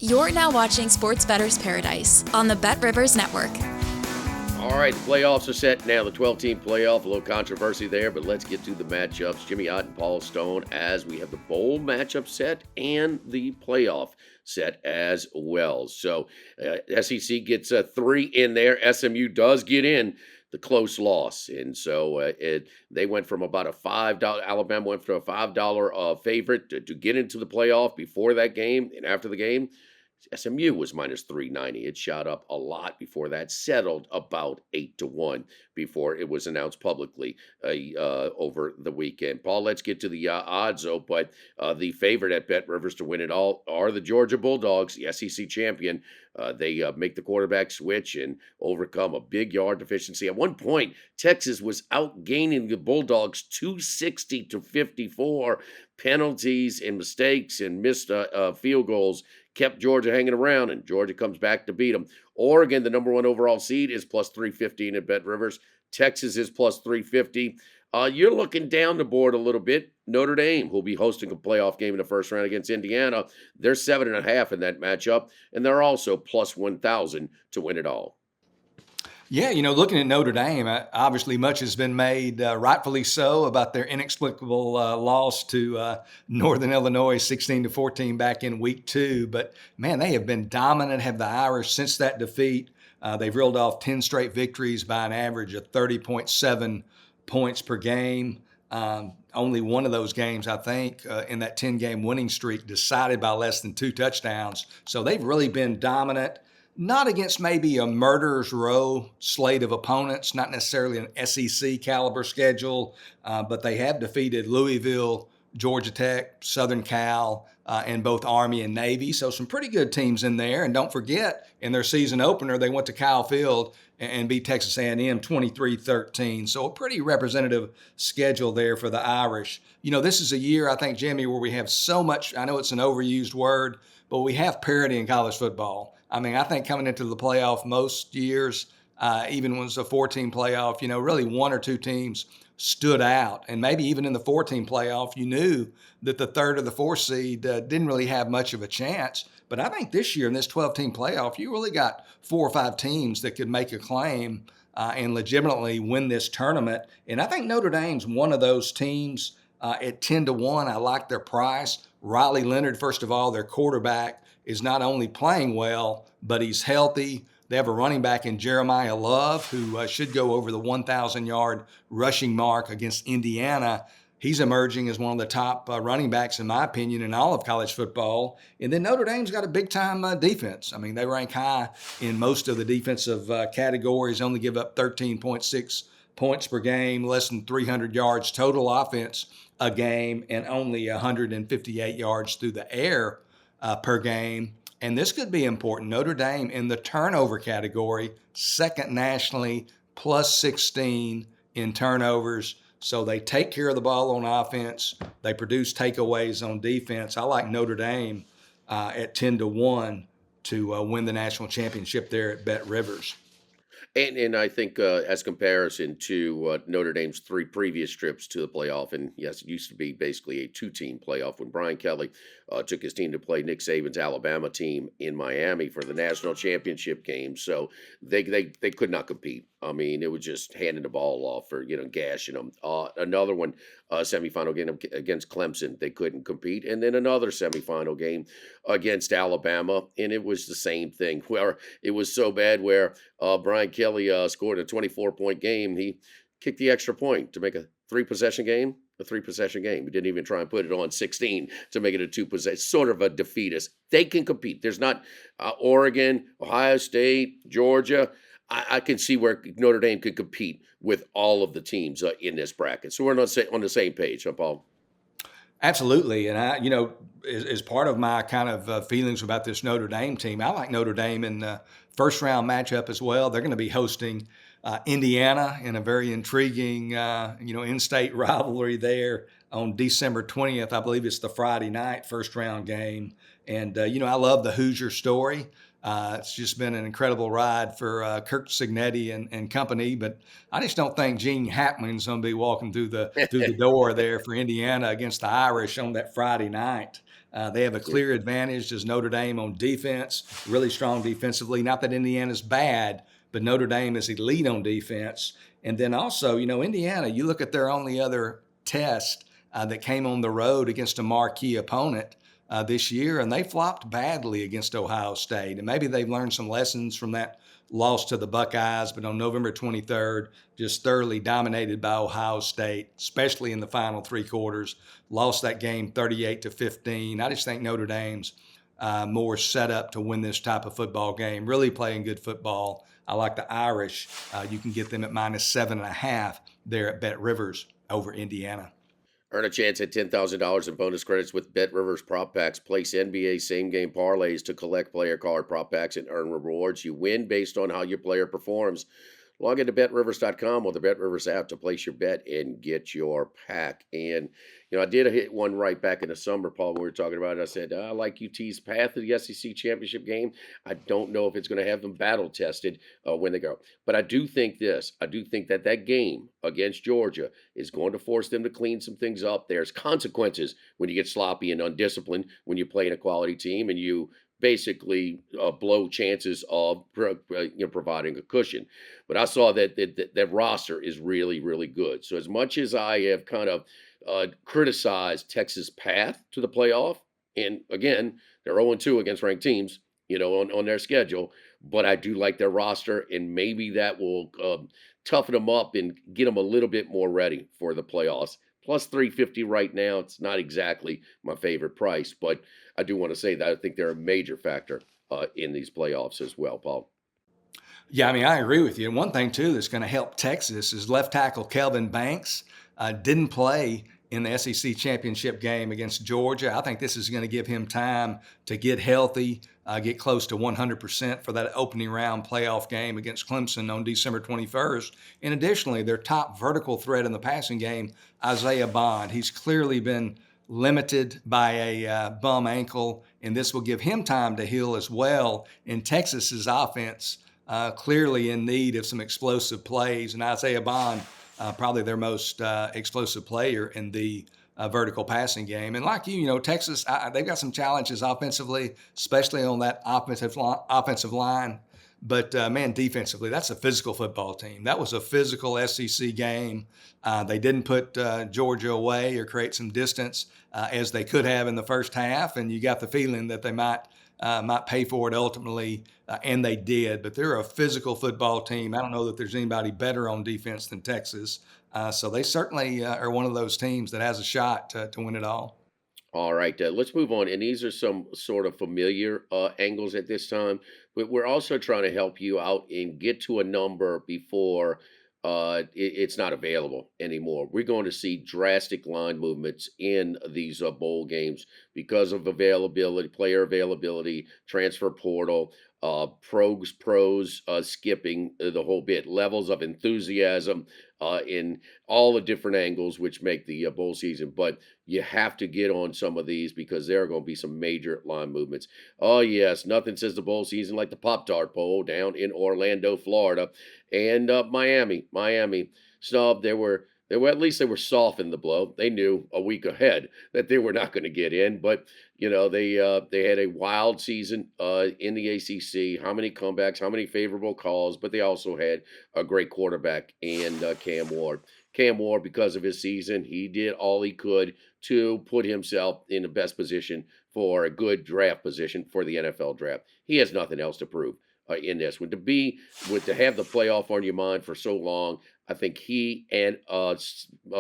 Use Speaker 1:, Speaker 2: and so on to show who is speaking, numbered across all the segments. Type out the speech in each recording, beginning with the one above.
Speaker 1: You're now watching Sports Bettor's Paradise on the Bet Rivers Network.
Speaker 2: All right, the playoffs are set now, the 12-team playoff, a little controversy there, but let's get to the matchups. Jimmy Ott and Paul Stone, as we have the bowl matchup set and the playoff set as well. So SEC gets 3 in there. SMU does get in the close loss. And so they went from about a $5, Alabama went from a $5 favorite to get into the playoff before that game. And after the game, SMU was minus 390. It shot up a lot before that, settled about 8-1 before it was announced publicly over the weekend. Paul, let's get to the odds, though. But the favorite at Bet Rivers to win it all are the Georgia Bulldogs, the SEC champion. They make the quarterback switch and overcome a big yard deficiency. At one point, Texas was outgaining the Bulldogs 260-54. Penalties and mistakes and missed field goals kept Georgia hanging around, and Georgia comes back to beat them. Oregon, the number 1 overall seed, is plus 315 at Bet Rivers. Texas is plus 350. You're looking down the board a little bit. Notre Dame, who'll be hosting a playoff game in the first round against Indiana, they're 7.5 in that matchup, and they're also plus 1,000 to win it all.
Speaker 3: Yeah, looking at Notre Dame, obviously much has been made, rightfully so, about their inexplicable loss to Northern Illinois 16-14 back in week 2. But, man, they have been dominant, have the Irish since that defeat. They've reeled off 10 straight victories by an average of 30.7 points per game. Only one of those games, I think, in that 10-game winning streak decided by less than 2 touchdowns. So they've really been dominant. Not against maybe a murderer's row slate of opponents, not necessarily an SEC caliber schedule, but they have defeated Louisville, Georgia Tech, Southern Cal, and both Army and Navy. So some pretty good teams in there. And don't forget, in their season opener, they went to Kyle Field and beat Texas A&M 23-13. So a pretty representative schedule there for the Irish. This is a year, I think, Jimmy, where we have so much, I know it's an overused word, but we have parity in college football. I mean, I think coming into the playoff most years, even when it was a 4-team playoff, really 1 or 2 teams stood out. And maybe even in the 4-team playoff, you knew that the 3rd or the 4th seed didn't really have much of a chance. But I think this year in this 12-team playoff, you really got 4 or 5 teams that could make a claim and legitimately win this tournament. And I think Notre Dame's one of those teams at 10-1. I like their price. Riley Leonard, first of all, their quarterback, is not only playing well, but he's healthy. They have a running back in Jeremiah Love who should go over the 1,000-yard rushing mark against Indiana. He's emerging as one of the top running backs, in my opinion, in all of college football. And then Notre Dame's got a big-time defense. I mean, they rank high in most of the defensive categories, only give up 13.6 points per game, less than 300 yards total offense a game, and only 158 yards through the air per game. And this could be important. Notre Dame in the turnover category, second nationally, plus 16 in turnovers. So they take care of the ball on offense. They produce takeaways on defense. I like Notre Dame at 10-1 to win the national championship there at Bet Rivers.
Speaker 2: And I think as comparison to Notre Dame's 3 previous trips to the playoff, and yes, it used to be basically a 2-team playoff when Brian Kelly took his team to play Nick Saban's Alabama team in Miami for the national championship game. So they could not compete. I mean, it was just handing the ball off or, gashing them. Another one, semifinal game against Clemson, they couldn't compete. And then another semifinal game against Alabama, and it was the same thing where it was so bad where Brian Kelly scored a 24-point game. He kicked the extra point to make a 3-possession game. A 3-possession game. We didn't even try and put it on 16 to make it a 2-possession. Sort of a defeatist. They can compete. There's not Oregon, Ohio State, Georgia. I can see where Notre Dame could compete with all of the teams in this bracket. So we're not on the same page, huh, Paul?
Speaker 3: Absolutely. And I, as part of my kind of feelings about this Notre Dame team, I like Notre Dame in the first round matchup as well. They're going to be hosting Indiana in a very intriguing, in-state rivalry there on December 20th. I believe it's the Friday night first round game. And, I love the Hoosier story. It's just been an incredible ride for Kirk Cignetti and company, but I just don't think Gene Hackman's going to be walking through the door there for Indiana against the Irish on that Friday night. They have a clear advantage as Notre Dame on defense, really strong defensively. Not that Indiana's bad, but Notre Dame is elite on defense. And then also, Indiana, you look at their only other test that came on the road against a marquee opponent this year, and they flopped badly against Ohio State. And maybe they've learned some lessons from that loss to the Buckeyes, but on November 23rd, just thoroughly dominated by Ohio State, especially in the final three quarters. Lost that game 38-15. I just think Notre Dame's more set up to win this type of football game, really playing good football. I like the Irish. You can get them at -7.5 there at Bet Rivers over Indiana.
Speaker 2: Earn a chance at $10,000 in bonus credits with BetRivers Prop Packs. Place NBA same-game parlays to collect player card prop packs and earn rewards. You win based on how your player performs. Log into BetRivers.com or the BetRivers app to place your bet and get your pack. And, I did hit one right back in the summer, Paul, when we were talking about it. I said, I like UT's path to the SEC championship game. I don't know if it's going to have them battle tested when they go. But I do think this. I do think that game against Georgia is going to force them to clean some things up. There's consequences when you get sloppy and undisciplined, when you're playing a quality team and you basically blow chances of providing a cushion. But I saw that roster is really, really good. So as much as I have kind of criticized Texas' path to the playoff, and again, they're 0-2 against ranked teams, on their schedule, but I do like their roster, and maybe that will toughen them up and get them a little bit more ready for the playoffs. Plus 350 right now. It's not exactly my favorite price, but I do want to say that I think they're a major factor in these playoffs as well, Paul.
Speaker 3: Yeah, I agree with you. And one thing, too, that's going to help Texas is left tackle Kelvin Banks didn't play in the SEC championship game against Georgia. I think this is going to give him time to get healthy, get close to 100% for that opening round playoff game against Clemson on December 21st. And additionally, their top vertical threat in the passing game, Isaiah Bond. He's clearly been limited by a bum ankle, and this will give him time to heal as well. And Texas's offense clearly in need of some explosive plays, and Isaiah Bond, probably their most explosive player in the vertical passing game. And like Texas, they've got some challenges offensively, especially on that offensive line. But, man, defensively, that's a physical football team. That was a physical SEC game. They didn't put Georgia away or create some distance as they could have in the first half, and you got the feeling that they might pay for it ultimately, and they did. But they're a physical football team. I don't know that there's anybody better on defense than Texas. So they certainly are one of those teams that has a shot to win it all.
Speaker 2: All right, let's move on. And these are some sort of familiar angles at this time, but we're also trying to help you out and get to a number before it's not available anymore. We're going to see drastic line movements in these bowl games because of availability, player availability, transfer portal, pros skipping the whole bit, levels of enthusiasm in all the different angles which make the bowl season. But you have to get on some of these because there are going to be some major line movements. Oh yes, nothing says the bowl season like the Pop-Tart Bowl down in Orlando, Florida, and Miami snubbed. They were at least they were soft in the blow. They knew a week ahead that they were not going to get in, but they had a wild season in the ACC. How many comebacks? How many favorable calls? But they also had a great quarterback and Cam Ward. Cam Ward, because of his season, he did all he could to put himself in the best position for a good draft position for the NFL draft. He has nothing else to prove in this. To have the playoff on your mind for so long, I think he and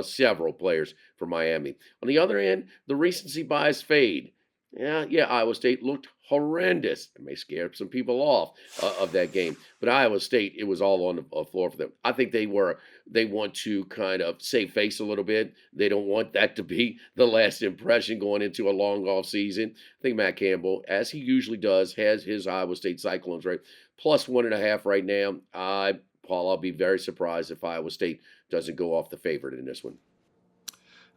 Speaker 2: several players from Miami. On the other end, the recency bias fade. Yeah, Iowa State looked horrendous. It may scare some people off of that game, but Iowa State, it was all on the floor for them. I think they want to kind of save face a little bit. They don't want that to be the last impression going into a long off season. I think Matt Campbell, as he usually does, has his Iowa State Cyclones right plus 1.5 right now. Paul, I'll be very surprised if Iowa State doesn't go off the favorite in this one.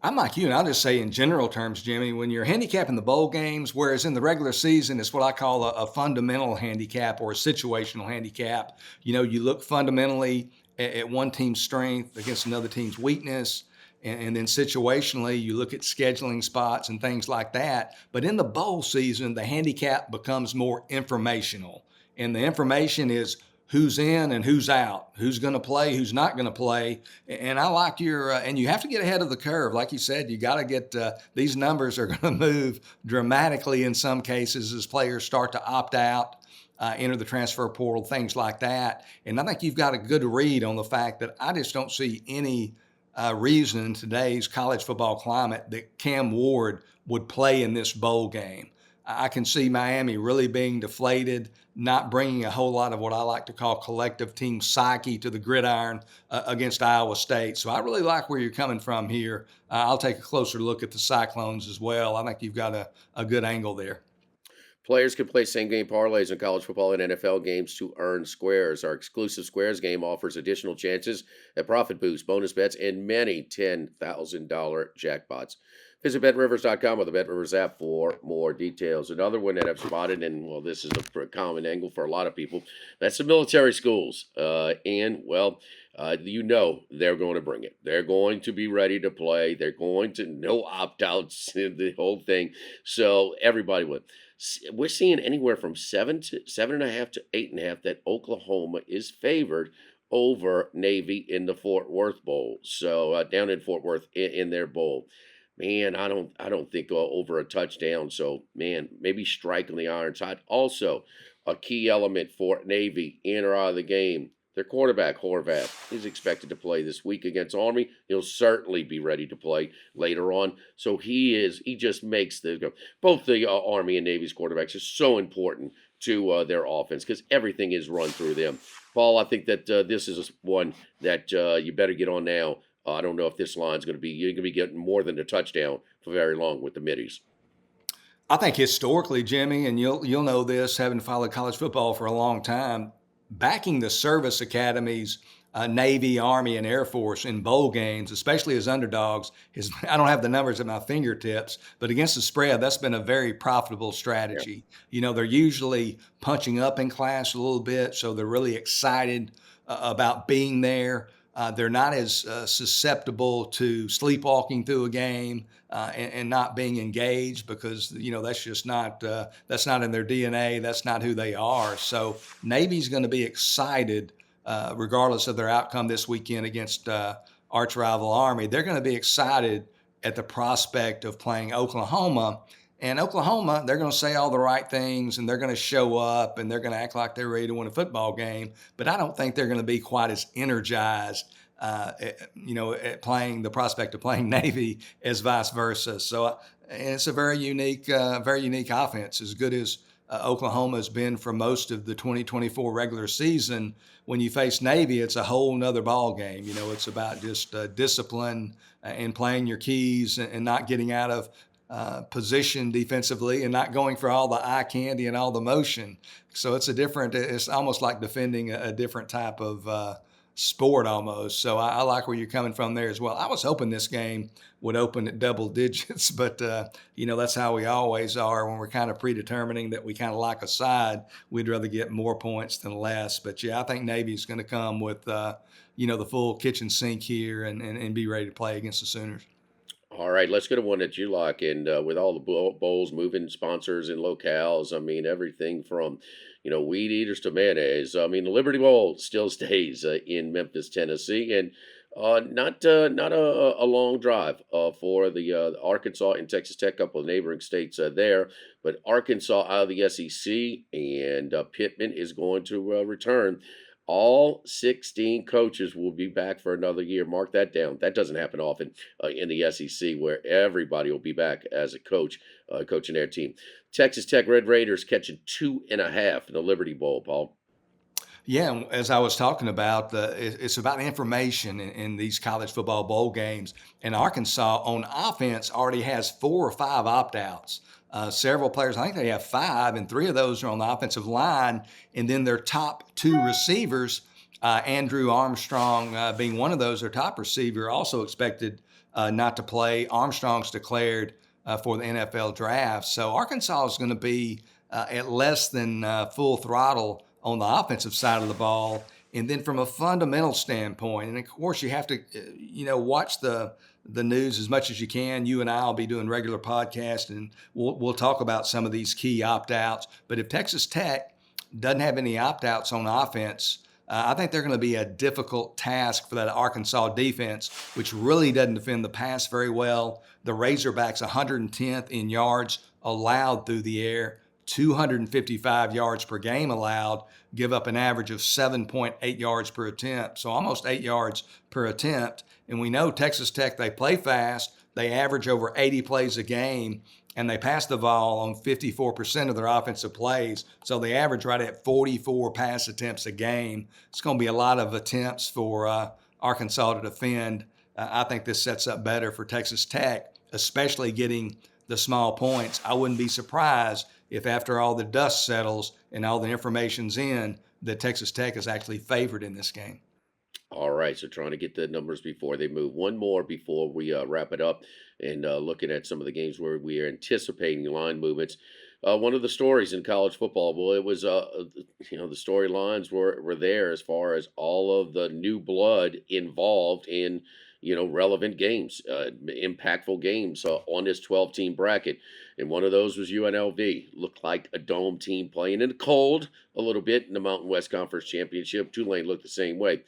Speaker 3: I'm like you, and I'll just say in general terms, Jimmy, when you're handicapping the bowl games, whereas in the regular season, it's what I call a fundamental handicap or a situational handicap. You look fundamentally at one team's strength against another team's weakness. And then situationally, you look at scheduling spots and things like that. But in the bowl season, the handicap becomes more informational. And the information is who's in and who's out, who's going to play, who's not going to play. And I like your, and you have to get ahead of the curve. Like you said, you got to get, these numbers are going to move dramatically in some cases as players start to opt out. Enter the transfer portal, things like that. And I think you've got a good read on the fact that I just don't see any reason in today's college football climate that Cam Ward would play in this bowl game. I can see Miami really being deflated, not bringing a whole lot of what I like to call collective team psyche to the gridiron against Iowa State. So I really like where you're coming from here. I'll take a closer look at the Cyclones as well. I think you've got a good angle there.
Speaker 2: Players can play same-game parlays in college football and NFL games to earn squares. Our exclusive Squares game offers additional chances at profit boosts, bonus bets, and many $10,000 jackpots. Visit BetRivers.com or the BetRivers app for more details. Another one that I've spotted, and well, this is a common angle for a lot of people, that's the military schools. You know they're going to bring it. They're going to be ready to play. They're going to no opt-outs, the whole thing. So everybody would. We're seeing anywhere from 7.5 to 8.5 that Oklahoma is favored over Navy in the Fort Worth Bowl. So down in Fort Worth in their bowl. Man, I don't think over a touchdown. So man, maybe striking the iron side. Also, a key element for Navy in or out of the game. Their quarterback, Horvath, is expected to play this week against Army. He'll certainly be ready to play later on. So he just makes both the Army and Navy's quarterbacks are so important to their offense because everything is run through them. Paul, I think that this is one that you better get on now. I don't know if this line's you're going to be getting more than a touchdown for very long with the middies.
Speaker 3: I think historically, Jimmy, and you'll know this, having followed college football for a long time, backing the service academies, Navy, Army, and Air Force in bowl games, especially as underdogs, I don't have the numbers at my fingertips, but against the spread, that's been a very profitable strategy. Yeah. You know, they're usually punching up in class a little bit, so they're really excited about being there. They're not as susceptible to sleepwalking through a game and not being engaged because, you know, that's just not that's not in their DNA. That's not who they are. So Navy's going to be excited regardless of their outcome this weekend against arch rival Army. They're going to be excited at the prospect of playing Oklahoma. And Oklahoma, they're going to say all the right things and they're going to show up and they're going to act like they're ready to win a football game. But I don't think they're going to be quite as energized, at playing the prospect of playing Navy as vice versa. So and it's a very unique offense. As good as Oklahoma has been for most of the 2024 regular season, when you face Navy, it's a whole nother ball game. You know, it's about just discipline and playing your keys and not getting out of position defensively and not going for all the eye candy and all the motion. So it's almost like defending a different type of sport almost. So I like where you're coming from there as well. I was hoping this game would open at double digits, but that's how we always are when we're kind of predetermining that we kind of like a side. We'd rather get more points than less. But yeah, I think Navy's going to come with the full kitchen sink here and be ready to play against the Sooners.
Speaker 2: All right, let's go to one that you like. And with all the bowls moving sponsors and locales, I mean, everything from, weed eaters to mayonnaise. I mean, the Liberty Bowl still stays in Memphis, Tennessee, and not a long drive for the Arkansas and Texas Tech, couple of neighboring states there. But Arkansas out of the SEC, and Pittman is going to return. All 16 coaches will be back for another year. Mark that down. That doesn't happen often in the SEC, where everybody will be back as a coach, coaching their team. Texas Tech Red Raiders catching 2.5 in the Liberty Bowl, Paul.
Speaker 3: Yeah, as I was talking about, it's about information in these college football bowl games. And Arkansas on offense already has 4 or 5 opt-outs. Several players, I think they have 5, and 3 of those are on the offensive line. And then their top 2 receivers, Andrew Armstrong being one of those, their top receiver, also expected not to play. Armstrong's declared for the NFL draft. So Arkansas is going to be at less than full throttle on the offensive side of the ball. And then from a fundamental standpoint, and of course you have to, watch the the news as much as you can. You and I will be doing regular podcasts, and we'll talk about some of these key opt-outs. But if Texas Tech doesn't have any opt-outs on offense, I think they're going to be a difficult task for that Arkansas defense, which really doesn't defend the pass very well. The Razorbacks 110th in yards allowed through the air, 255 yards per game allowed, give up an average of 7.8 yards per attempt, so almost 8 yards per attempt. And we know Texas Tech, they play fast, they average over 80 plays a game, and they pass the ball on 54% of their offensive plays. So they average right at 44 pass attempts a game. It's going to be a lot of attempts for Arkansas to defend. I think this sets up better for Texas Tech, especially getting the small points. I wouldn't be surprised if after all the dust settles and all the information's in, that Texas Tech is actually favored in this game.
Speaker 2: All right, so trying to get the numbers before they move. One more before we wrap it up, and looking at some of the games where we are anticipating line movements. One of the stories in college football, well, it was the storylines were there as far as all of the new blood involved in relevant games, impactful games on this 12-team bracket. And one of those was UNLV. Looked like a dome team playing in the cold a little bit in the Mountain West Conference Championship. Tulane looked the same way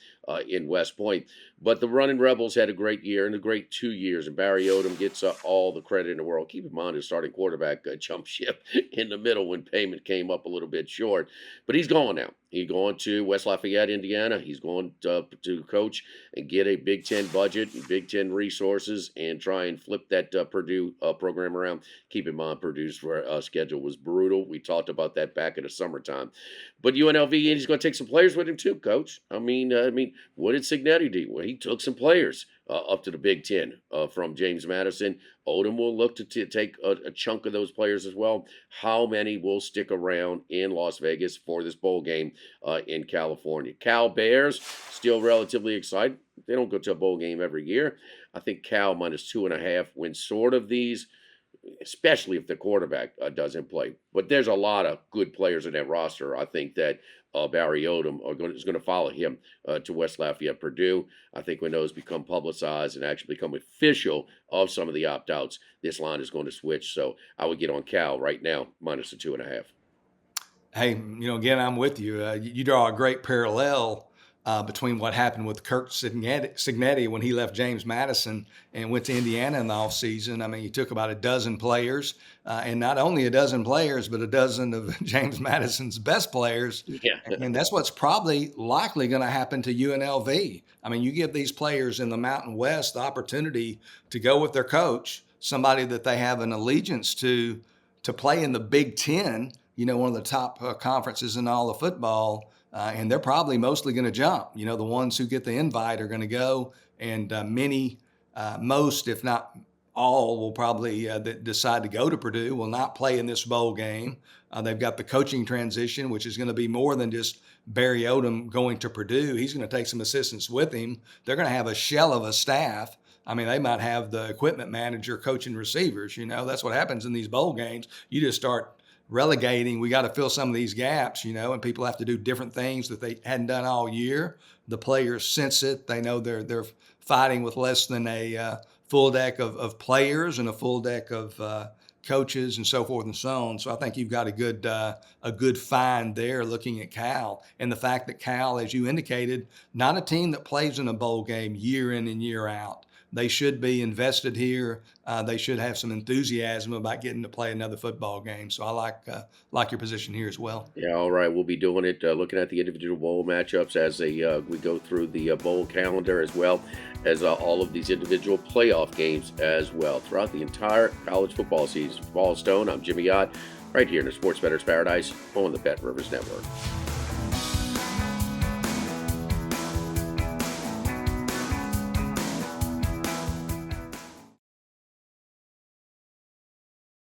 Speaker 2: in West Point. But the Running Rebels had a great year and a great 2 years. And Barry Odom gets all the credit in the world. Keep in mind his starting quarterback jumped ship in the middle when payment came up a little bit short. But he's gone now. He's going to West Lafayette, Indiana. He's going to coach and get a Big Ten budget and Big Ten resources and try and flip that Purdue program around. Keep in mind, Purdue's schedule was brutal. We talked about that back in the summertime. But UNLV, and he's going to take some players with him too, Coach. I mean, what did Signetti do? Well, he took some players up to the Big Ten from James Madison. Odom will look to take a chunk of those players as well. How many will stick around in Las Vegas for this bowl game in California? Cal Bears, still relatively excited. They don't go to a bowl game every year. I think Cal -2.5 wins sort of these, especially if the quarterback doesn't play. But there's a lot of good players in that roster. I think that Barry Odom is going to follow him to West Lafayette, Purdue. I think when those become publicized and actually become official of some of the opt-outs, this line is going to switch. So I would get on Cal right now, -2.5.
Speaker 3: Hey, again, I'm with you. You draw a great parallel between what happened with Kirk Signetti when he left James Madison and went to Indiana in the offseason. I mean, he took about a dozen players, and not only a dozen players, but a dozen of James Madison's best players.
Speaker 2: Yeah.
Speaker 3: And that's what's probably likely going to happen to UNLV. I mean, you give these players in the Mountain West the opportunity to go with their coach, somebody that they have an allegiance to play in the Big Ten, one of the top conferences in all of football. And they're probably mostly going to jump. The ones who get the invite are going to go, and most, if not all, will probably that decide to go to Purdue will not play in this bowl game. They've got the coaching transition, which is going to be more than just Barry Odom going to Purdue. He's going to take some assistants with him. They're going to have a shell of a staff. I mean, they might have the equipment manager coaching receivers. That's what happens in these bowl games. You just start relegating. We got to fill some of these gaps, and people have to do different things that they hadn't done all year. The players sense it. They know they're fighting with less than a full deck of players and a full deck of coaches and so forth and so on. So I think you've got a good find there looking at Cal. And the fact that Cal, as you indicated, not a team that plays in a bowl game year in and year out. They should be invested here. They should have some enthusiasm about getting to play another football game. So I like your position here as well.
Speaker 2: Yeah, all right. We'll be doing it, looking at the individual bowl matchups as we go through the bowl calendar, as well as all of these individual playoff games as well throughout the entire college football season. Ball Stone, I'm Jimmy Ott, right here in the Sports Bettor's Paradise on the Bet Rivers Network.